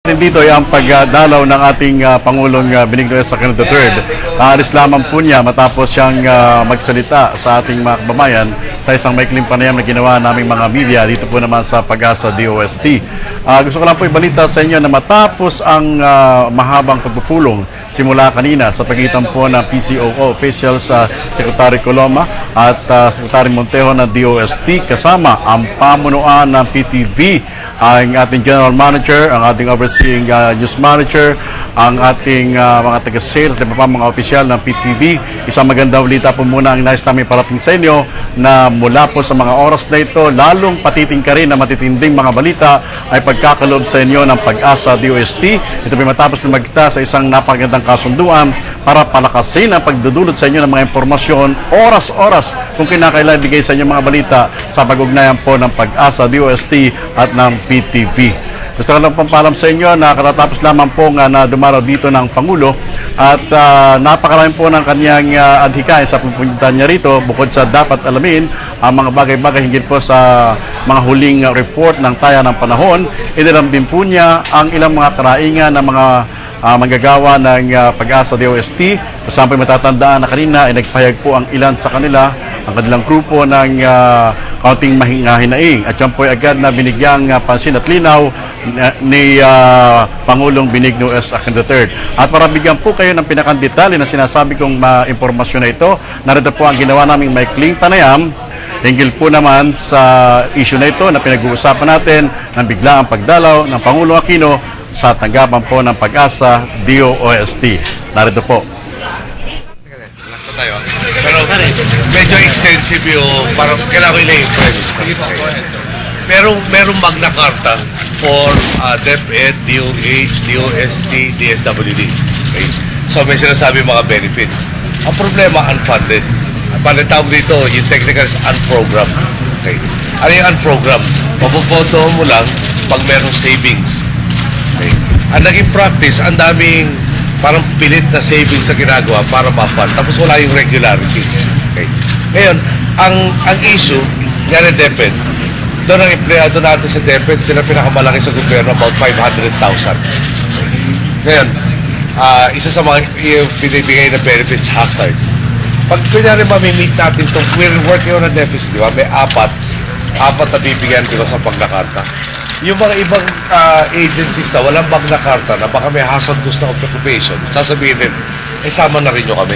Dito ay ang pagdalaw ng ating Pangulong Benigno S. Aquino III. Alis lamang po niya matapos siyang magsalita sa ating mga kababayan sa isang maikling panayam na ginawa naming mga media dito po naman sa Pag-asa DOST. Gusto ko lang po ibalita sa inyo na matapos ang mahabang pagpupulong simula kanina sa pagitan po ng PCOO officials sa Secretary Coloma at Secretary Montejo ng DOST kasama ang pamunuan ng PTV, ang ating General Manager, ang ating Overseeing News Manager, ang ating mga taga-sales at mga opisyal ng PTV. Isang magandang balita po muna ang nais namin parating sa inyo na mula po sa mga oras na ito, lalong patitingkarin na matitinding mga balita ay pagkakaloob sa inyo ng Pag-asa DOST. Ito ay matapos na magkita sa isang napakagandang kasunduan para palakasin ang pagdudulot sa inyo ng mga impormasyon oras-oras kung kinakailangan bigay sa inyo mga balita sa pag-ugnayan po ng Pag-asa DOST at ng PTV. Gusto ko lang pampalam sa inyo na katatapos lamang po na dumaraw dito ng Pangulo at napakarami po ng kanyang adhikain sa pupunta niya rito bukod sa dapat alamin ang mga bagay-bagay hinggil po sa mga huling report ng taya ng panahon. Iniram din po niya ang ilang mga karaingan ng mga manggagawa ng Pag-asa DOST. Kung saan po matatandaan na kanina ay nagpahayag po ang ilan sa kanila, ang kanilang grupo ng kaunting mahinaing. At yan po ay agad na binigyang pansin at linaw ni Pangulong Benigno S. Aquino III. At para bigyan po kayo ng pinakandetali na sinasabi kong impormasyon na ito, narito po ang ginawa naming maikling panayam hinggil po naman sa issue na ito na pinag-uusapan natin ng biglaang pagdalaw ng Pangulong Aquino sa tanggapan po ng Pag-asa DOST. Narito po. Tayo. Pero medyo extensive yung parang kailangan ko ilay yung premise. Sige po, go ahead, sir. Pero merong Magna Carta for DepEd, DOH, DOST, DSWD. Okay? So may sinasabi mga benefits. Ang problema, unfunded. Ang tawag dito, yung technical is unprogrammed. Okay? Ano yung unprogrammed? Mapupoto mo lang pag merong savings. Okay? Ang naging practice, ang daming parang pilit na savings na ginagawa para ma-fund. Tapos wala yung regularity. Okay. Ngayon, ang issue, nga na DepEd, doon ang empleyado natin sa DepEd, sila pinakamalaki sa gobyerno, about 500,000. Ngayon, isa sa mga binibigay na benefits, hazard. Pag kunyari mamimit natin itong, we're working on a deficit, di ba? May apat na bibigyan, di ba, sa Magna-Carta. Yung mga ibang agencies na walang Magna Carta na baka may hazardous na occupation, sasabihin rin, sama na rin nyo kami.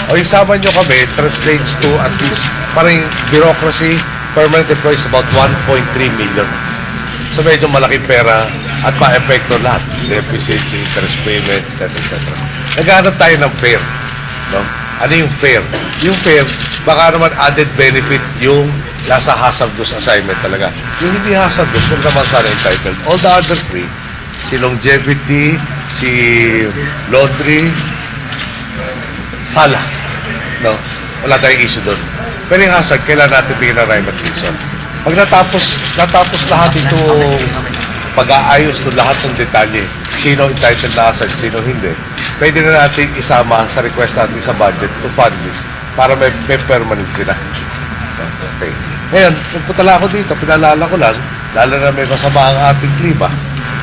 O isama nyo kami translates to at least parang bureaucracy, permanent employees about 1.3 million. So medyo malaking pera at ma-epekto lahat. Deficit, interest payments, etc. Naghahanap tayo ng fair. No? Ano yung fair? Yung fair, baka naman added benefit yung nasa hazardous assignment talaga. Yung hindi hazardous, huwag naman sana entitled. All the other three, si longevity, si laundry, sala. No? Wala tayong issue doon. Pero yung hazard, kailangan natin bigyan ng rhyme at reason. Pag natapos lahat itong pag-aayos ng lahat ng detalye, sino entitled na hazard, sino hindi, pwede na natin isama sa request natin sa budget to fund this para may permanent sila. Okay. Ngayon, nagpunta lang ako dito, pinalala ko lang, lalo na may masama ang ating klima,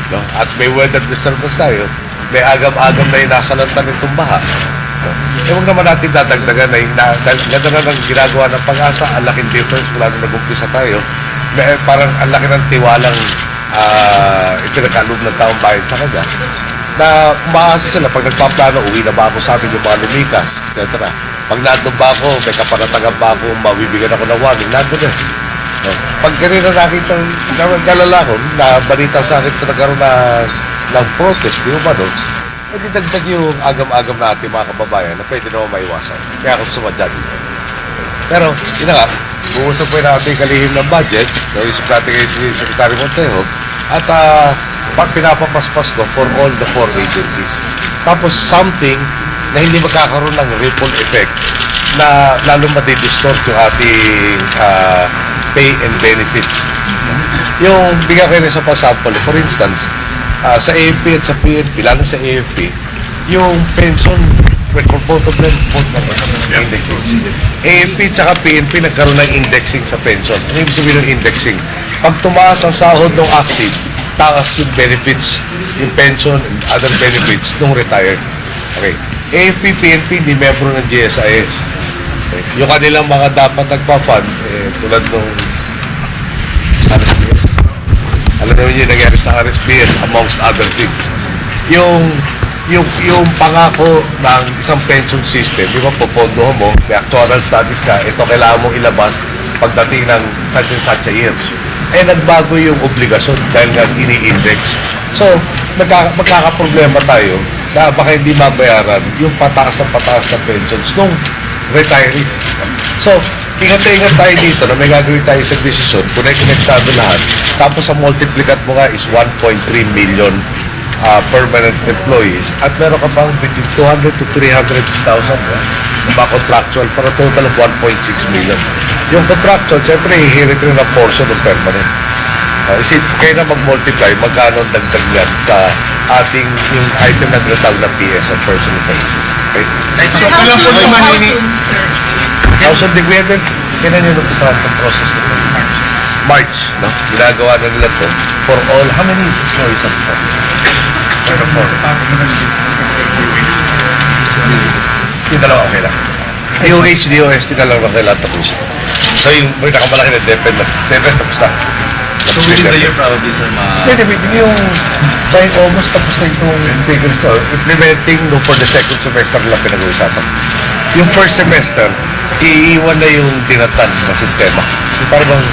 no? At may weather disturbance tayo, may agam-agam na inasalanta nitong baha. No? Huwag naman natin dadagdagan na ganda na ng ginagawa ng Pag-asa, ang laking difference mula nung nag-umpisa tayo, parang ang laki ng tiwalang ipinagkaloob ng taong bayan sa kanya, na umaasa sila pag nagpaplano, uwi na ba ako sa amin yung mga lumikas, etc. Pag nandun ba ako, may kapanatagan ba ako, mabibigyan ako ng warning, nandun na. No? Pag kanina nakita ng galala ko, na balita sa akin ito nagkaroon ng protest, di ba doon? Pwede dagdag yung agam-agam na ating mga kababayan na pwede naman maiwasan. Kaya ako sumadya dito. Pero, yun nga, buusap po natin kalihim ng budget, naisip natin kayo si Secretary Montejo, at pinapapaspas ko for all the 4 agencies. Tapos something na hindi magkakaroon ng ripple effect na lalo madidistort yung ating pay and benefits. Yung bigyan kayo sa sample, for instance, sa AFP at sa PNP, lalo sa AFP, yung pension, for both of them, indexing. AFP at PNP nagkaroon ng indexing sa pension. Ano yung sabihin ng indexing? Pag tumaas ang sahod ng active, taas yung benefits, yung pension and other benefits nung retired. Okay. AFP, PNP, di membro ng GSIS. Okay. Yung kanilang mga dapat nagpa-fund, tulad nung RSPS. Alam naman yung nangyari sa RSPS amongst other things. Yung pangako ng isang pension system, di ba, popondohan mo, may actuarial studies ka, ito kailangan mo ilabas pagdating ng such and such a years. Nagbago yung obligasyon dahil nga ini-index. So, magkakaproblema tayo na baka hindi mabayaran yung pataas na pensions nung retirees. So, ingat na ingat tayo dito na may gagawin tayo sa desisyon, konektado lahat, tapos ang multiplicat mo nga is 1.3 million permanent employees at meron ka pang between 200 to 300,000 na ba contractual para total of 1.6 million. Yung contractual, siyempre, hihirit rin ang portion ng permanent. Isip, kayo na mag-multiply, magkano ang dagdag yan sa ating yung item na tinatawag na PS or personal services. Okay? So, kailan po naman ini... House of the Gwinnett, kailan yun umpasahan ng process na March, no? Ginagawa na nila to for all, how many employees at the yung dalawa okay lang. Yung HDOST na lang kailangan tapos. So yung pinakamalaki na depend tapos na. So within the year probably, sir, Pwede, yung by almost tapos na itong figure to. Implementing no, for the second semester lang pinag-uusapan. Yung first semester, iiwan na yung tinatan na sistema. Yung parang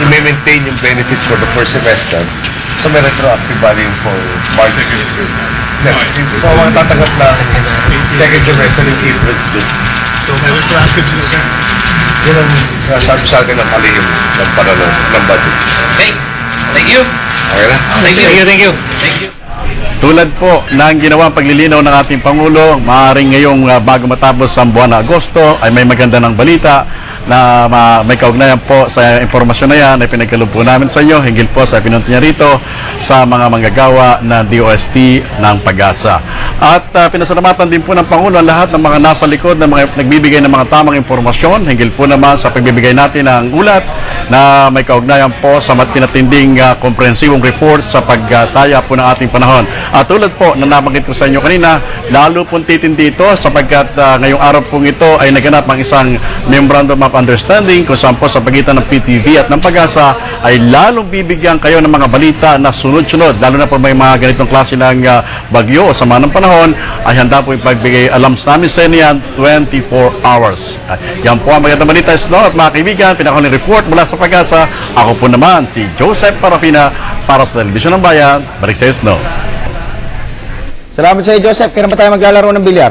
i-maintain yung benefits for the first semester. So may retroactive value for March. So mga tatanggap ng second semester yung April to June. so may retroactive sila, sir. Yun ang sabi sa akin ng kalihim ng panalo ng budget. Okay. Thank you. Okay na? Thank you. Tulad po ng ginawang paglilinaw ng ating Pangulo, maaaring ngayong bago matapos ang buwan na Agosto ay may maganda ng balita na may kaugnayan po sa impormasyon na yan ay pinagkaloob po namin sa inyo hinggil po sa pinunto niya rito sa mga manggagawa ng DOST ng Pag-asa. At pinasalamatan din po ng Pangulo ang lahat ng mga nasa likod na mga nagbibigay ng mga tamang impormasyon hinggil po naman sa pagbibigay natin ng ulat na may kaugnayan po sa pinatinding komprehensibong report sa pagtaya po ng ating panahon. At tulad po na nabanggit ko sa inyo kanina, lalo pong titindi ito sapagkat ngayong araw pong ito ay naganap ang isang Memorandum of Understanding kung saan po sa pagitan ng PTV at ng Pag-asa ay lalong bibigyan kayo ng mga balita na sunod-sunod, lalo na po may mga ganitong klase ng bagyo o sama ng panahon, ay handa po ipagbigay alarms namin sa inyo yan 24 hours. Yan po ang magandang balita, Snow at mga kaibigan, pinakahuling report mula sa Pag-asa. Ako po naman si Joseph Parafina para sa Telebisyon ng Bayan. Balik sa Snow. Salamat sa iyo, Joseph. Kailan ba tayo maglalaro ng bilyar?